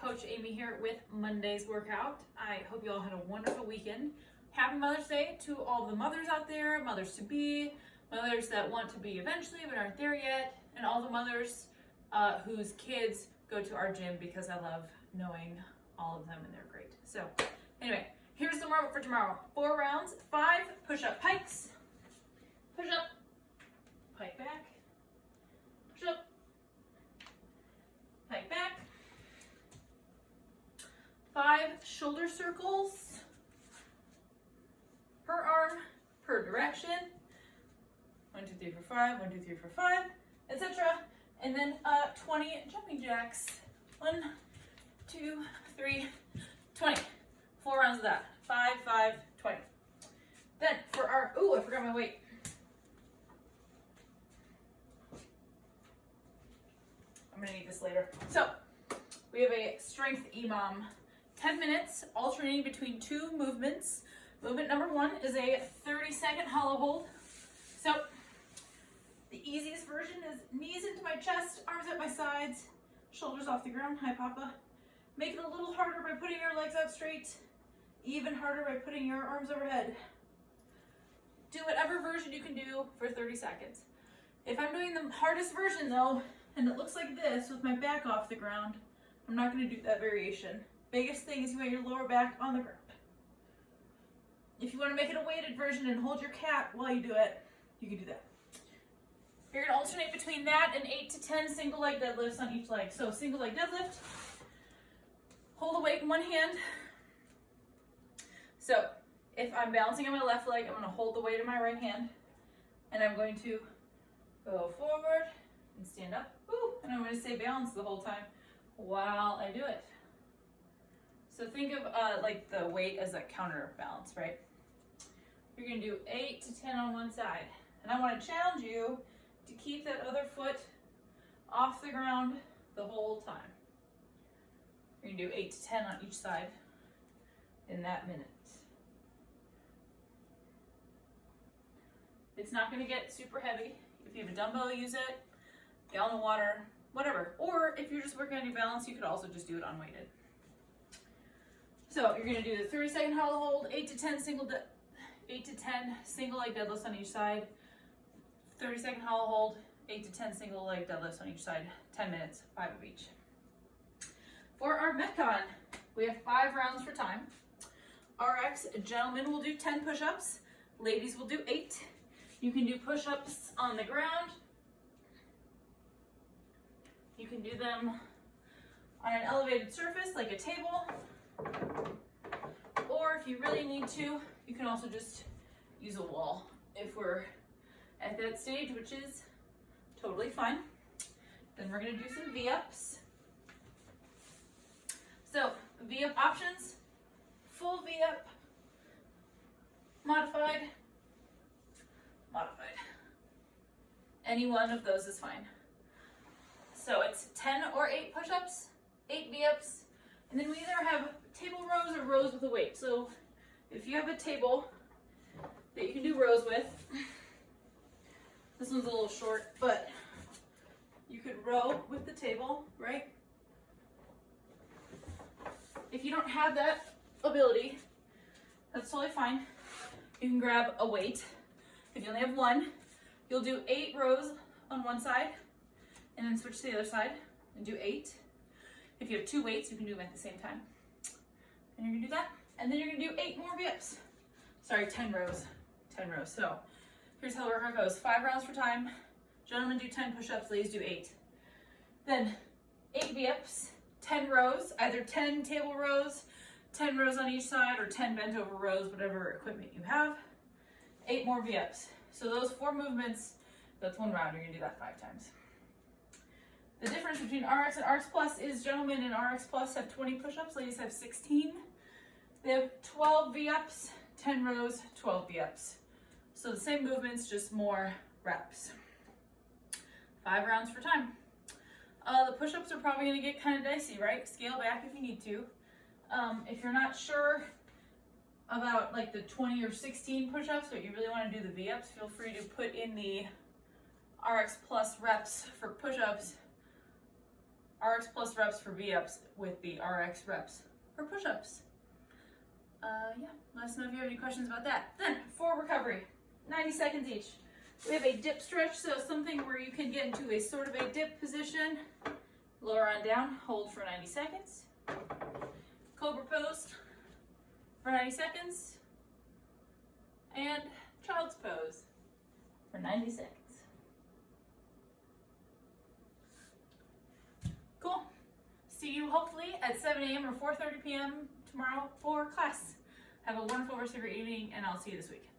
Coach Amy here with Monday's workout. I hope you all had a wonderful weekend. Happy Mother's Day to all the mothers out there, mothers to be, mothers that want to be eventually but aren't there yet, and all the mothers whose kids go to our gym, because I love knowing all of them and they're great. So anyway, here's the warm-up for tomorrow. 4 rounds, 5 push-up pikes. Push up, pike back, push up, pike back. 5 shoulder circles per arm, per direction. 1, 2, 3, 4, 5, 1, 2, 3, 4, 5, etc. And then 20 jumping jacks. 1, 2, 3, 20. 4 rounds of that. 5, 5, 20. Then for our, ooh, I forgot my weight. I'm gonna need this later. So we have a strength EMOM. 10 minutes, alternating between 2 movements. Movement number 1 is a 30-second hollow hold. So the easiest version is knees into my chest, arms at my sides, shoulders off the ground. Hi, Papa. Make it a little harder by putting your legs out straight, even harder by putting your arms overhead. Do whatever version you can do for 30 seconds. If I'm doing the hardest version though, and it looks like this with my back off the ground, I'm not going to do that variation. Biggest thing is you want your lower back on the ground. If you want to make it a weighted version and hold your cat while you do it, you can do that. You're going to alternate between that and 8 to 10 single leg deadlifts on each leg. So single leg deadlift, hold the weight in one hand. So if I'm balancing on my left leg, I'm going to hold the weight in my right hand, and I'm going to go forward and stand up. Woo, and I'm going to stay balanced the whole time while I do it. So think of like the weight as a counterbalance, right? You're going to do 8 to 10 on one side. And I want to challenge you to keep that other foot off the ground the whole time. You're going to do 8 to 10 on each side in that minute. It's not going to get super heavy. If you have a dumbbell, use it. Gallon of water, whatever. Or if you're just working on your balance, you could also just do it unweighted. So you're going to do the 30-second hollow hold, 8 to 10 single leg deadlifts on each side. 30-second hollow hold, 8 to 10 single leg deadlifts on each side. 10 minutes, 5 of each. For our Metcon, we have 5 rounds for time. RX, gentlemen will do 10 push-ups. Ladies will do 8. You can do push-ups on the ground. You can do them on an elevated surface like a table. Or if you really need to, you can also just use a wall if we're at that stage, which is totally fine. Then we're going to do some V-ups. So V-up options: full V-up, modified, modified. Any one of those is fine. So it's 10 or 8 push-ups, 8 V-ups, and then we either have table rows or rows with a weight. So if you have a table that you can do rows with, this one's a little short, but you could row with the table, right? If you don't have that ability, that's totally fine. You can grab a weight. If you only have one, you'll do 8 rows on one side, and then switch to the other side and do 8. If you have 2 weights, you can do them at the same time. And you're gonna do that, and then you're gonna do 8 more V-ups. Sorry, 10 rows. 10 rows. So here's how the workout goes. 5 rounds for time. Gentlemen do 10 push-ups, ladies do 8. Then 8 V-ups, 10 rows, either 10 table rows, 10 rows on each side, or 10 bent over rows, whatever equipment you have. 8 more V-ups. So those 4 movements, that's 1 round. You're gonna do that 5 times. The difference between RX and RX Plus is gentlemen in RX Plus have 20 push-ups, ladies have 16. They have 12 V-ups, 10 rows, 12 V-ups. So the same movements, just more reps. 5 rounds for time. The push-ups are probably gonna get kind of dicey, right? Scale back if you need to. If you're not sure about like the 20 or 16 push-ups, but you really wanna do the V-ups, feel free to put in the RX Plus reps for push-ups RX plus reps for V-ups with the RX reps for push-ups. Yeah, let us know if you have any questions about that. Then, for recovery, 90 seconds each. We have a dip stretch, so something where you can get into a sort of a dip position. Lower on down, hold for 90 seconds. Cobra pose for 90 seconds. And child's pose for 90 seconds. Cool. See you hopefully at 7 a.m. or 4:30 p.m. tomorrow for class. Have a wonderful rest of your evening, and I'll see you this week.